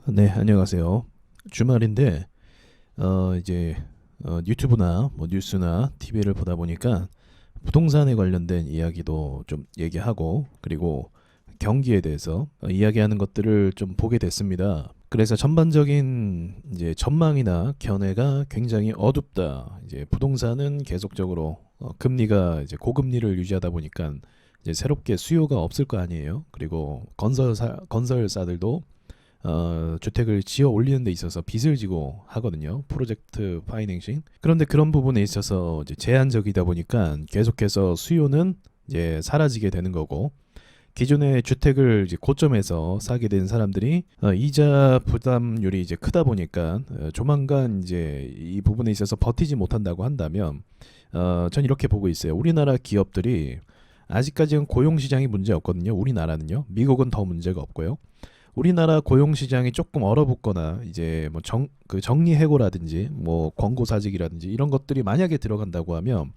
네, 안녕하세요. 주말인데 이제 유튜브나 뭐 뉴스나 TV를 보다 보니까 부동산에 관련된 이야기도 좀 얘기하고 그리고 경기에 대해서 이야기하는 것들을 좀 보게 됐습니다. 그래서 전반적인 이제 전망이나 견해가 굉장히 어둡다. 이제 부동산은 계속적으로 금리가 이제 고금리를 유지하다 보니까 이제 새롭게 수요가 없을 거 아니에요. 그리고 건설사들도 주택을 지어 올리는 데 있어서 빚을 지고 하거든요. 프로젝트 파이낸싱. 그런데 그런 부분에 있어서 이제 제한적이다 보니까 계속해서 수요는 이제 사라지게 되는 거고, 기존의 주택을 이제 고점에서 사게 된 사람들이 이자 부담률이 이제 크다 보니까 조만간 이제 이 부분에 있어서 버티지 못한다고 한다면 전 이렇게 보고 있어요. 우리나라 기업들이 아직까지는 고용 시장이 문제 없거든요. 우리나라는요. 미국은 더 문제가 없고요. 우리나라 고용 시장이 조금 얼어붙거나 이제 뭐 그 정리해고라든지 뭐 권고사직이라든지 이런 것들이 만약에 들어간다고 하면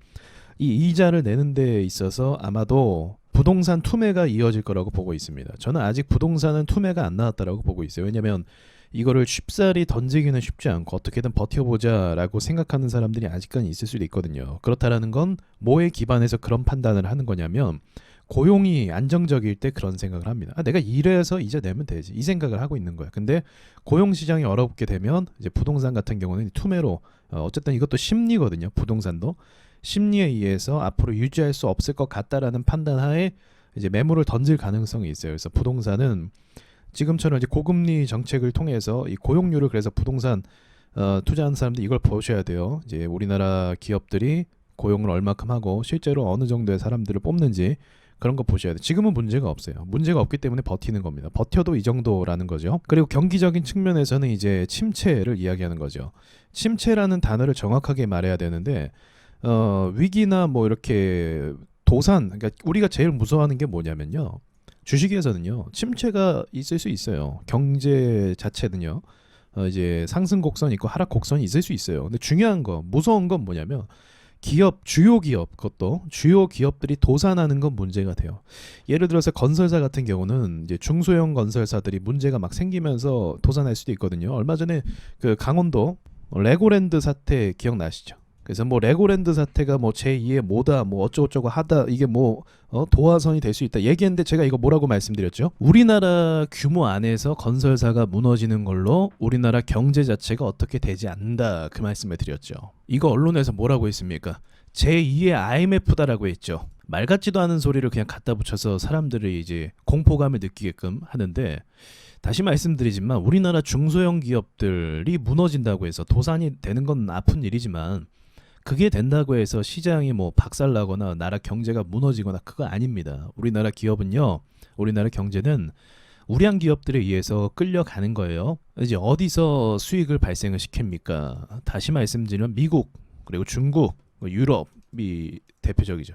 이 이자를 내는 데 있어서 아마도 부동산 투매가 이어질 거라고 보고 있습니다. 저는 아직 부동산은 투매가 안 나왔다라고 보고 있어요. 왜냐하면 이거를 쉽사리 던지기는 쉽지 않고 어떻게든 버텨보자라고 생각하는 사람들이 아직까지 있을 수도 있거든요. 그렇다라는 건 뭐에 기반해서 그런 판단을 하는 거냐면 고용이 안정적일 때 그런 생각을 합니다. 내가 일해서 이자 내면 되지. 이 생각을 하고 있는 거야. 근데 고용 시장이 얼어붙게 되면 이제 부동산 같은 경우는 투매로 어쨌든 이것도 심리거든요. 부동산도 심리에 의해서 앞으로 유지할 수 없을 것 같다라는 판단하에 이제 매물을 던질 가능성이 있어요. 그래서 부동산은 지금처럼 이제 고금리 정책을 통해서 이 고용률을 그래서 부동산 투자하는 사람들 이걸 보셔야 돼요. 이제 우리나라 기업들이 고용을 얼마큼 하고 실제로 어느 정도의 사람들을 뽑는지 그런 거 보셔야 돼요. 지금은 문제가 없어요. 문제가 없기 때문에 버티는 겁니다. 버텨도 이 정도라는 거죠. 그리고 경기적인 측면에서는 이제 침체를 이야기하는 거죠. 침체라는 단어를 정확하게 말해야 되는데 위기나 뭐 이렇게 도산, 그러니까 우리가 제일 무서워하는 게 뭐냐면요. 주식에서는요. 침체가 있을 수 있어요. 경제 자체는요. 이제 상승 곡선이 있고 하락 곡선이 있을 수 있어요. 근데 중요한 거, 무서운 건 뭐냐면 기업, 주요 기업, 그것도 주요 기업들이 도산하는 건 문제가 돼요. 예를 들어서 건설사 같은 경우는 이제 중소형 건설사들이 문제가 막 생기면서 도산할 수도 있거든요. 얼마 전에 그 강원도 레고랜드 사태 기억나시죠? 그래서 뭐 레고랜드 사태가 뭐 제2의 뭐다 뭐 어쩌고저쩌고 하다 이게 뭐 도화선이 될 수 있다 얘기했는데 제가 이거 뭐라고 말씀드렸죠? 우리나라 규모 안에서 건설사가 무너지는 걸로 우리나라 경제 자체가 어떻게 되지 않는다 그 말씀을 드렸죠. 이거 언론에서 뭐라고 했습니까? 제2의 IMF다라고 했죠. 말 같지도 않은 소리를 그냥 갖다 붙여서 사람들이 이제 공포감을 느끼게끔 하는데, 다시 말씀드리지만 우리나라 중소형 기업들이 무너진다고 해서 도산이 되는 건 아픈 일이지만 그게 된다고 해서 시장이 뭐 박살나거나 나라 경제가 무너지거나 그거 아닙니다. 우리나라 기업은요, 우리나라 경제는 우량 기업들에 의해서 끌려가는 거예요. 이제 어디서 수익을 발생을 시킵니까? 다시 말씀드리면 미국, 그리고 중국, 유럽이 대표적이죠.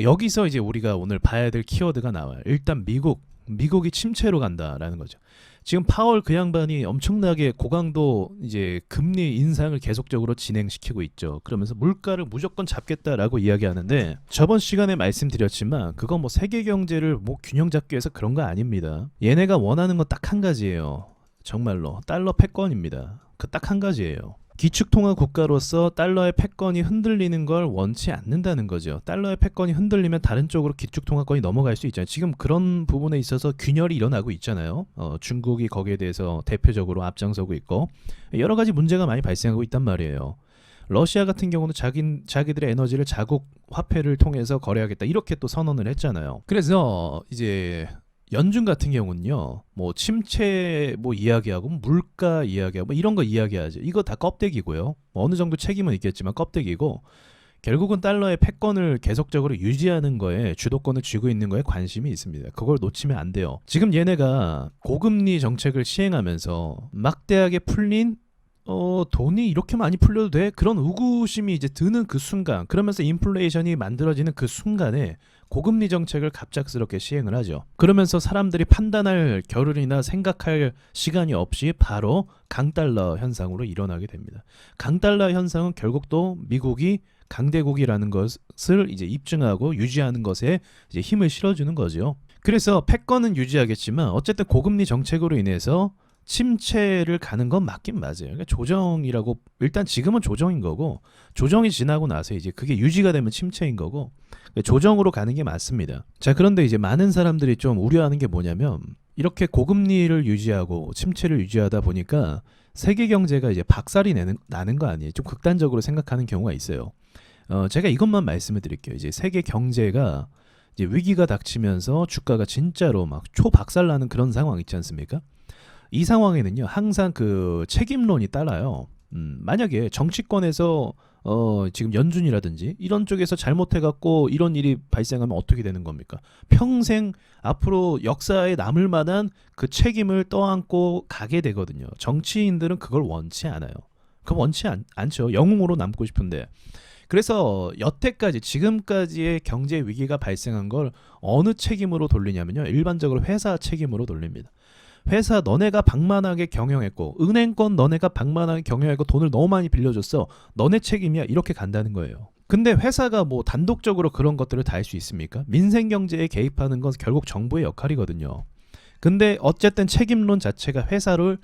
여기서 이제 우리가 오늘 봐야 될 키워드가 나와요. 일단 미국이 침체로 간다라는 거죠. 지금 파월 그 양반이 엄청나게 고강도 이제 금리 인상을 계속적으로 진행시키고 있죠. 그러면서 물가를 무조건 잡겠다라고 이야기하는데, 저번 시간에 말씀드렸지만 그건 뭐 세계 경제를 뭐 균형 잡기 위해서 그런 거 아닙니다. 얘네가 원하는 건 딱 한 가지예요. 정말로 달러 패권입니다. 그 딱 한 가지예요. 기축통화 국가로서 달러의 패권이 흔들리는 걸 원치 않는다는 거죠. 달러의 패권이 흔들리면 다른 쪽으로 기축통화권이 넘어갈 수 있잖아요. 지금 그런 부분에 있어서 균열이 일어나고 있잖아요. 중국이 거기에 대해서 대표적으로 앞장서고 있고 여러 가지 문제가 많이 발생하고 있단 말이에요. 러시아 같은 경우는 자기들의 에너지를 자국 화폐를 통해서 거래하겠다 이렇게 또 선언을 했잖아요. 그래서 이제 연준 같은 경우는요, 뭐 침체 뭐 이야기하고 물가 이야기하고 뭐 이런 거 이야기하죠. 이거 다 껍데기고요. 뭐 어느 정도 책임은 있겠지만 껍데기고, 결국은 달러의 패권을 계속적으로 유지하는 거에 주도권을 쥐고 있는 거에 관심이 있습니다. 그걸 놓치면 안 돼요. 지금 얘네가 고금리 정책을 시행하면서 막대하게 풀린 돈이 이렇게 많이 풀려도 돼? 그런 의구심이 이제 드는 그 순간, 그러면서 인플레이션이 만들어지는 그 순간에 고금리 정책을 갑작스럽게 시행을 하죠. 그러면서 사람들이 판단할 겨를이나 생각할 시간이 없이 바로 강달러 현상으로 일어나게 됩니다. 강달러 현상은 결국 또 미국이 강대국이라는 것을 이제 입증하고 유지하는 것에 이제 힘을 실어주는 거죠. 그래서 패권은 유지하겠지만 어쨌든 고금리 정책으로 인해서 침체를 가는 건 맞긴 맞아요. 그러니까 조정이라고 일단 지금은 조정인 거고 조정이 지나고 나서 이제 그게 유지가 되면 침체인 거고 조정으로 가는 게 맞습니다. 자, 그런데 이제 많은 사람들이 좀 우려하는 게 뭐냐면 이렇게 고금리를 유지하고 침체를 유지하다 보니까 세계 경제가 이제 박살이 나는 거 아니에요. 좀 극단적으로 생각하는 경우가 있어요. 제가 이것만 말씀을 드릴게요. 이제 세계 경제가 이제 위기가 닥치면서 주가가 진짜로 막 초박살 나는 그런 상황 있지 않습니까? 이 상황에는요 항상 그 책임론이 따라요. 만약에 정치권에서 지금 연준이라든지 이런 쪽에서 잘못해갖고 이런 일이 발생하면 어떻게 되는 겁니까? 평생 앞으로 역사에 남을 만한 그 책임을 떠안고 가게 되거든요. 정치인들은 그걸 원치 않아요. 그거 원치 않죠. 영웅으로 남고 싶은데. 그래서 여태까지 지금까지의 경제 위기가 발생한 걸 어느 책임으로 돌리냐면요. 일반적으로 회사 책임으로 돌립니다. 회사 너네가 방만하게 경영했고 은행권 너네가 방만하게 경영했고 돈을 너무 많이 빌려줬어. 너네 책임이야. 이렇게 간다는 거예요. 근데 회사가 뭐 단독적으로 그런 것들을 다 할 수 있습니까? 민생 경제에 개입하는 건 결국 정부의 역할이거든요. 근데 어쨌든 책임론 자체가 회사를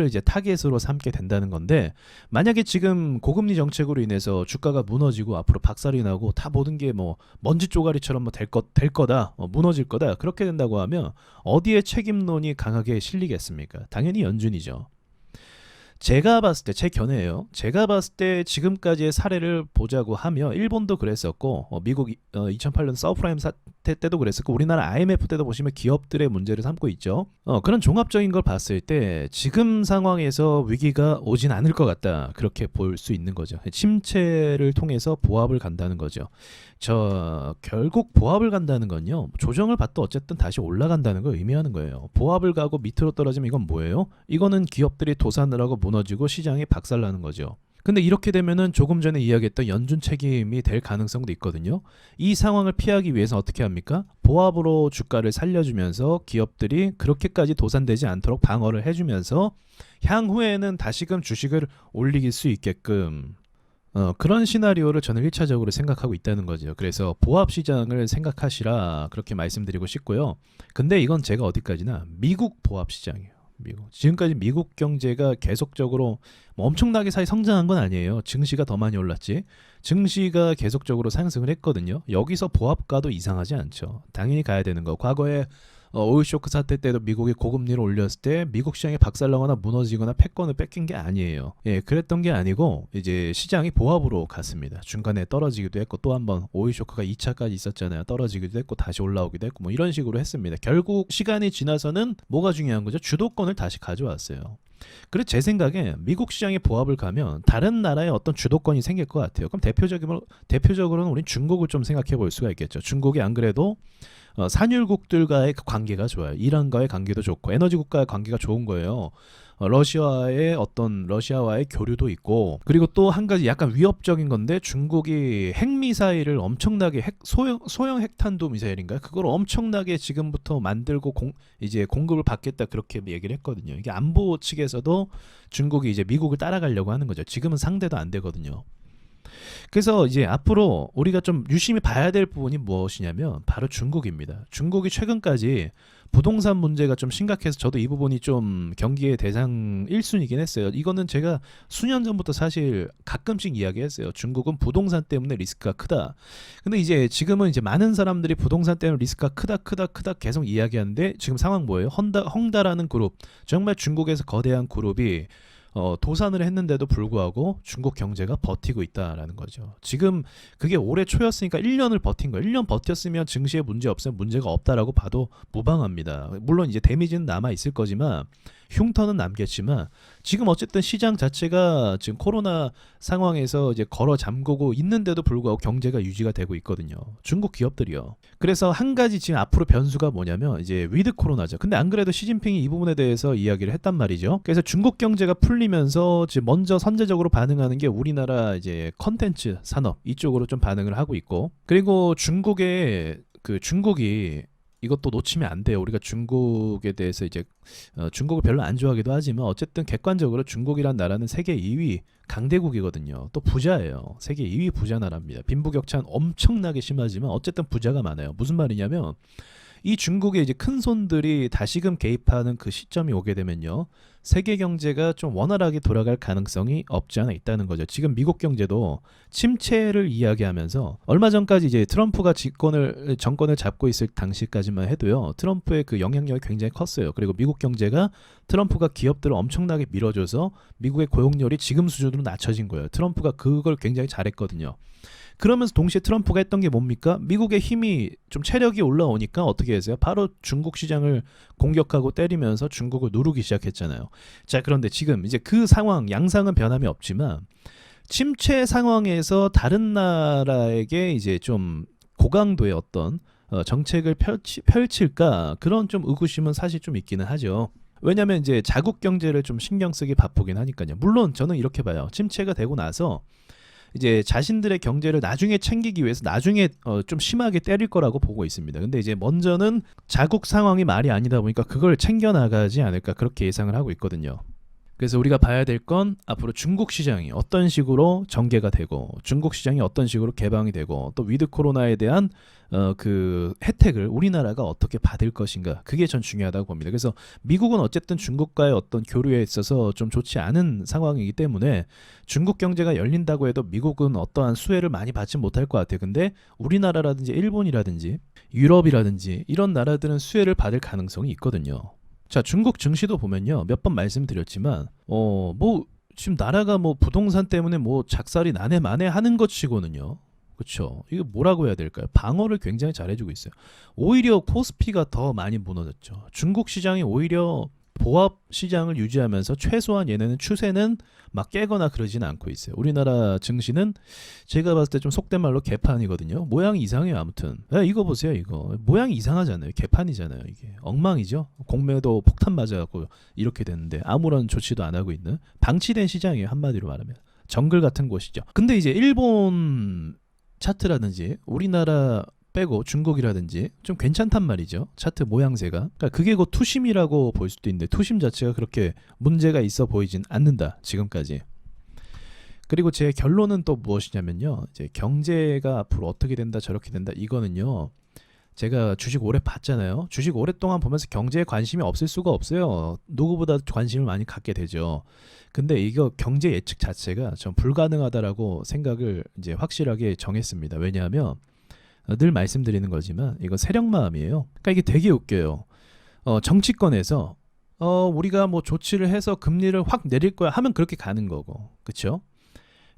이제 타겟으로 삼게 된다는 건데 만약에 지금 고금리 정책으로 인해서 주가가 무너지고 앞으로 박살이 나고 다 모든 게 뭐 먼지 쪼가리처럼 뭐 될 거다 무너질 거다 그렇게 된다고 하면 어디에 책임론이 강하게 실리겠습니까? 당연히 연준이죠. 제가 봤을 때 제 견해예요. 제가 봤을 때 지금까지의 사례를 보자고 하면 일본도 그랬었고 미국 2008년 서브프라임 사태 때도 그랬었고 우리나라 IMF 때도 보시면 기업들의 문제를 삼고 있죠. 그런 종합적인 걸 봤을 때 지금 상황에서 위기가 오진 않을 것 같다. 그렇게 볼 수 있는 거죠. 침체를 통해서 보합을 간다는 거죠. 결국 보합을 간다는 건요. 조정을 받도 어쨌든 다시 올라간다는 걸 의미하는 거예요. 보합을 가고 밑으로 떨어지면 이건 뭐예요? 이거는 기업들이 도산을 하고 무너지고 시장이 박살나는 거죠. 근데 이렇게 되면은 조금 전에 이야기했던 연준 책임이 될 가능성도 있거든요. 이 상황을 피하기 위해서 어떻게 합니까? 보합으로 주가를 살려주면서 기업들이 그렇게까지 도산되지 않도록 방어를 해주면서 향후에는 다시금 주식을 올리길 수 있게끔 그런 시나리오를 저는 1차적으로 생각하고 있다는 거죠. 그래서 보합 시장을 생각하시라 그렇게 말씀드리고 싶고요. 근데 이건 제가 어디까지나 미국 보합 시장이에요. 지금까지 미국 경제가 계속적으로 뭐 엄청나게 성장한 건 아니에요. 증시가 더 많이 올랐지. 증시가 계속적으로 상승을 했거든요. 여기서 보합가도 이상하지 않죠. 당연히 가야 되는 거. 과거에 오일쇼크 사태 때도 미국이 고금리를 올렸을 때 미국 시장이 박살나거나 무너지거나 패권을 뺏긴 게 아니에요. 예, 그랬던 게 아니고 이제 시장이 보합으로 갔습니다. 중간에 떨어지기도 했고 또 한번 오일쇼크가 2차까지 있었잖아요. 떨어지기도 했고 다시 올라오기도 했고 뭐 이런 식으로 했습니다. 결국 시간이 지나서는 뭐가 중요한 거죠? 주도권을 다시 가져왔어요. 그래서 제 생각에 미국 시장에 보합을 가면 다른 나라의 어떤 주도권이 생길 것 같아요. 그럼 대표적으로는 우린 중국을 좀 생각해 볼 수가 있겠죠. 중국이 안 그래도 산유국들과의 관계가 좋아요. 이란과의 관계도 좋고 에너지 국가의 관계가 좋은 거예요. 러시아와의 교류도 있고 그리고 또 한 가지 약간 위협적인 건데 중국이 핵미사일을 엄청나게 소형 핵탄두 미사일인가요? 그걸 엄청나게 지금부터 만들고 이제 공급을 받겠다 그렇게 얘기를 했거든요. 이게 안보 측에서도 중국이 이제 미국을 따라가려고 하는 거죠. 지금은 상대도 안 되거든요. 그래서 이제 앞으로 우리가 좀 유심히 봐야 될 부분이 무엇이냐면 바로 중국입니다. 중국이 최근까지 부동산 문제가 좀 심각해서 저도 이 부분이 좀 경기의 대상 1순위긴 했어요. 이거는 제가 수년 전부터 사실 가끔씩 이야기했어요. 중국은 부동산 때문에 리스크가 크다. 근데 이제 지금은 이제 많은 사람들이 부동산 때문에 리스크가 크다 계속 이야기하는데 지금 상황 뭐예요? 헝다라는 그룹, 정말 중국에서 거대한 그룹이 도산을 했는데도 불구하고 중국 경제가 버티고 있다라는 거죠. 지금 그게 올해 초였으니까 1년을 버틴 거예요. 1년 버텼으면 증시에 문제 없으면 문제가 없다라고 봐도 무방합니다. 물론 이제 데미지는 남아 있을 거지만 흉터는 남겠지만 지금 어쨌든 시장 자체가 지금 코로나 상황에서 이제 걸어 잠그고 있는데도 불구하고 경제가 유지가 되고 있거든요. 중국 기업들이요. 그래서 한 가지 지금 앞으로 변수가 뭐냐면 이제 위드 코로나죠. 근데 안 그래도 시진핑이 이 부분에 대해서 이야기를 했단 말이죠. 그래서 중국 경제가 풀리면서 지금 먼저 선제적으로 반응하는 게 우리나라 이제 컨텐츠 산업 이쪽으로 좀 반응을 하고 있고 그리고 중국이 이것도 놓치면 안 돼요. 우리가 중국에 대해서 이제 중국을 별로 안 좋아하기도 하지만 어쨌든 객관적으로 중국이란 나라는 세계 2위 강대국이거든요. 또 부자예요. 세계 2위 부자 나라입니다. 빈부격차는 엄청나게 심하지만 어쨌든 부자가 많아요. 무슨 말이냐면 이 중국의 이제 큰 손들이 다시금 개입하는 그 시점이 오게 되면요, 세계 경제가 좀 원활하게 돌아갈 가능성이 없지 않아 있다는 거죠. 지금 미국 경제도 침체를 이야기하면서 얼마 전까지 이제 트럼프가 정권을 잡고 있을 당시까지만 해도요, 트럼프의 그 영향력이 굉장히 컸어요. 그리고 미국 경제가 트럼프가 기업들을 엄청나게 밀어줘서 미국의 고용률이 지금 수준으로 낮춰진 거예요. 트럼프가 그걸 굉장히 잘했거든요. 그러면서 동시에 트럼프가 했던 게 뭡니까? 미국의 힘이 좀 체력이 올라오니까 어떻게 했어요? 바로 중국 시장을 공격하고 때리면서 중국을 누르기 시작했잖아요. 자, 그런데 지금 이제 그 상황, 양상은 변함이 없지만 침체 상황에서 다른 나라에게 이제 좀 고강도의 어떤 정책을 펼칠까, 그런 좀 의구심은 사실 좀 있기는 하죠. 왜냐하면 이제 자국 경제를 좀 신경 쓰기 바쁘긴 하니까요. 물론 저는 이렇게 봐요. 침체가 되고 나서 이제 자신들의 경제를 나중에 챙기기 위해서 나중에 좀 심하게 때릴 거라고 보고 있습니다. 근데 이제 먼저는 자국 상황이 말이 아니다 보니까 그걸 챙겨나가지 않을까, 그렇게 예상을 하고 있거든요. 그래서 우리가 봐야 될 건 앞으로 중국 시장이 어떤 식으로 전개가 되고, 중국 시장이 어떤 식으로 개방이 되고, 또 위드 코로나에 대한 그 혜택을 우리나라가 어떻게 받을 것인가, 그게 전 중요하다고 봅니다. 그래서 미국은 어쨌든 중국과의 어떤 교류에 있어서 좀 좋지 않은 상황이기 때문에 중국 경제가 열린다고 해도 미국은 어떠한 수혜를 많이 받지 못할 것 같아요. 근데 우리나라라든지 일본이라든지 유럽이라든지 이런 나라들은 수혜를 받을 가능성이 있거든요. 자, 중국 증시도 보면요, 몇 번 말씀드렸지만 뭐 지금 나라가 뭐 부동산 때문에 뭐 작살이 나네 마네 하는 것 치고는요, 그렇죠, 이거 뭐라고 해야 될까요? 방어를 굉장히 잘해주고 있어요. 오히려 코스피가 더 많이 무너졌죠. 중국 시장이 오히려 보합 시장을 유지하면서 최소한 얘네는 추세는 막 깨거나 그러진 않고 있어요. 우리나라 증시는 제가 봤을 때 좀 속된 말로 개판이거든요. 모양이 이상해요. 아무튼 야, 이거 보세요. 이거 모양이 이상하잖아요. 개판이잖아요. 이게 엉망이죠. 공매도 폭탄 맞아갖고 이렇게 됐는데 아무런 조치도 안 하고 있는 방치된 시장이에요. 한마디로 말하면 정글 같은 곳이죠. 근데 이제 일본 차트라든지 우리나라 빼고 중국이라든지 좀 괜찮단 말이죠. 차트 모양새가. 그러니까 그게 곧 투심이라고 볼 수도 있는데 투심 자체가 그렇게 문제가 있어 보이진 않는다, 지금까지. 그리고 제 결론은 또 무엇이냐면요, 이제 경제가 앞으로 어떻게 된다 저렇게 된다, 이거는요, 제가 주식 오래 봤잖아요. 주식 오랫동안 보면서 경제에 관심이 없을 수가 없어요. 누구보다 관심을 많이 갖게 되죠. 근데 이거 경제 예측 자체가 전 불가능하다라고 생각을 이제 확실하게 정했습니다. 왜냐하면 늘 말씀드리는 거지만 이거 세력마음이에요. 그러니까 이게 되게 웃겨요. 정치권에서 우리가 뭐 조치를 해서 금리를 확 내릴 거야 하면 그렇게 가는 거고, 그렇죠?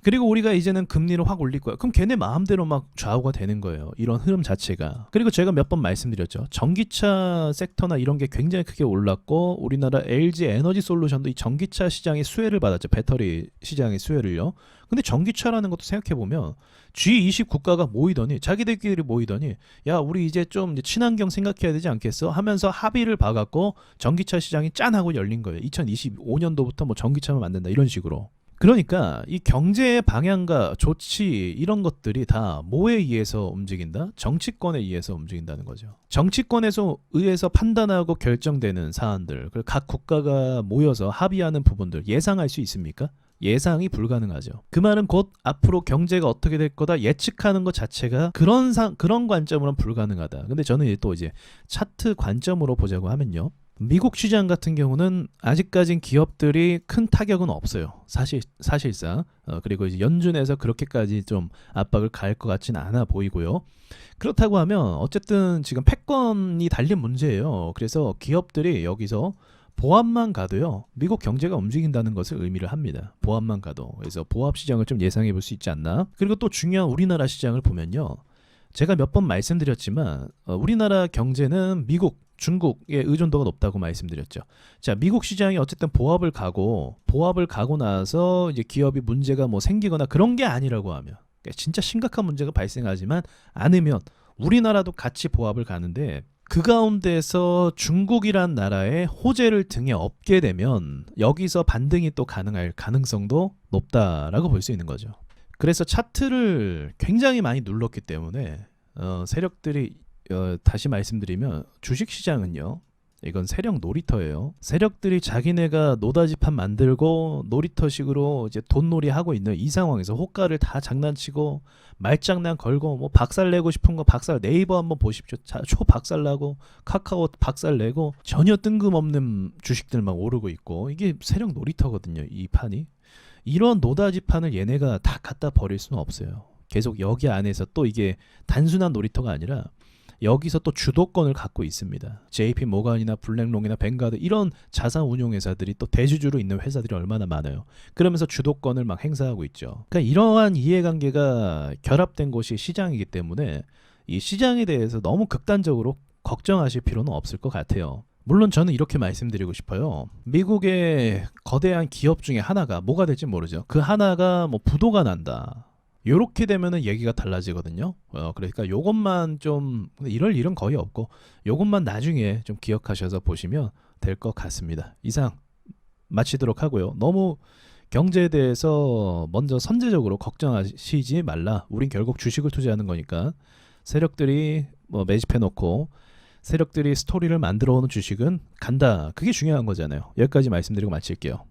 그리고 우리가 이제는 금리를 확 올릴 거야. 그럼 걔네 마음대로 막 좌우가 되는 거예요. 이런 흐름 자체가. 그리고 제가 몇 번 말씀드렸죠. 전기차 섹터나 이런 게 굉장히 크게 올랐고, 우리나라 LG 에너지 솔루션도 이 전기차 시장의 수혜를 받았죠. 배터리 시장의 수혜를요. 근데 전기차라는 것도 생각해보면 G20 국가가 모이더니, 자기들끼리 모이더니, 야 우리 이제 좀 친환경 생각해야 되지 않겠어? 하면서 합의를 봐갖고 전기차 시장이 짠 하고 열린 거예요. 2025년도부터 뭐 전기차만 만든다, 이런 식으로. 그러니까 이 경제의 방향과 조치, 이런 것들이 다 뭐에 의해서 움직인다? 정치권에 의해서 움직인다는 거죠. 정치권에서 의해서 판단하고 결정되는 사안들, 각 국가가 모여서 합의하는 부분들 예상할 수 있습니까? 예상이 불가능하죠. 그 말은 곧 앞으로 경제가 어떻게 될 거다 예측하는 것 자체가 그런 관점으로는 불가능하다. 근데 저는 또 이제 차트 관점으로 보자고 하면요, 미국 시장 같은 경우는 아직까진 기업들이 큰 타격은 없어요. 사실상. 그리고 이제 연준에서 그렇게까지 좀 압박을 가할 것 같지는 않아 보이고요. 그렇다고 하면 어쨌든 지금 패권이 달린 문제예요. 그래서 기업들이 여기서 보합만 가도요, 미국 경제가 움직인다는 것을 의미를 합니다. 보합만 가도. 그래서 보합 시장을 좀 예상해 볼 수 있지 않나. 그리고 또 중요한 우리나라 시장을 보면요, 제가 몇 번 말씀드렸지만 우리나라 경제는 미국, 중국의 의존도가 높다고 말씀드렸죠. 자, 미국 시장이 어쨌든 보합을 가고 나서 이제 기업이 문제가 뭐 생기거나 그런 게 아니라고 하면, 그러니까 진짜 심각한 문제가 발생하지만 않으면 우리나라도 같이 보합을 가는데, 그 가운데서 중국이란 나라의 호재를 등에 업게 되면 여기서 반등이 또 가능할 가능성도 높다라고 볼 수 있는 거죠. 그래서 차트를 굉장히 많이 눌렀기 때문에 세력들이 다시 말씀드리면 주식시장은요, 이건 세력 놀이터예요. 세력들이 자기네가 노다지판 만들고 놀이터식으로 이제 돈놀이 하고 있는 이 상황에서 호가를 다 장난치고 말장난 걸고 뭐 박살 내고 싶은 거 박살, 네이버 한번 보십시오. 초 박살 나고 카카오 박살 내고 전혀 뜬금없는 주식들 막 오르고 있고, 이게 세력 놀이터거든요, 이 판이. 이런 노다지판을 얘네가 다 갖다 버릴 수는 없어요. 계속 여기 안에서 또 이게 단순한 놀이터가 아니라 여기서 또 주도권을 갖고 있습니다. JP 모건이나 블랙롱이나 뱅가드 이런 자산 운용 회사들이 또 대주주로 있는 회사들이 얼마나 많아요. 그러면서 주도권을 막 행사하고 있죠. 그러니까 이러한 이해관계가 결합된 곳이 시장이기 때문에 이 시장에 대해서 너무 극단적으로 걱정하실 필요는 없을 것 같아요. 물론 저는 이렇게 말씀드리고 싶어요. 미국의 거대한 기업 중에 하나가 뭐가 될지 모르죠. 그 하나가 뭐 부도가 난다, 요렇게 되면은 얘기가 달라지거든요. 그러니까 요것만 좀, 이럴 일은 거의 없고 요것만 나중에 좀 기억하셔서 보시면 될 것 같습니다. 이상 마치도록 하고요. 너무 경제에 대해서 먼저 선제적으로 걱정하시지 말라. 우린 결국 주식을 투자하는 거니까 세력들이 뭐 매집해 놓고 세력들이 스토리를 만들어 오는 주식은 간다. 그게 중요한 거잖아요. 여기까지 말씀드리고 마칠게요.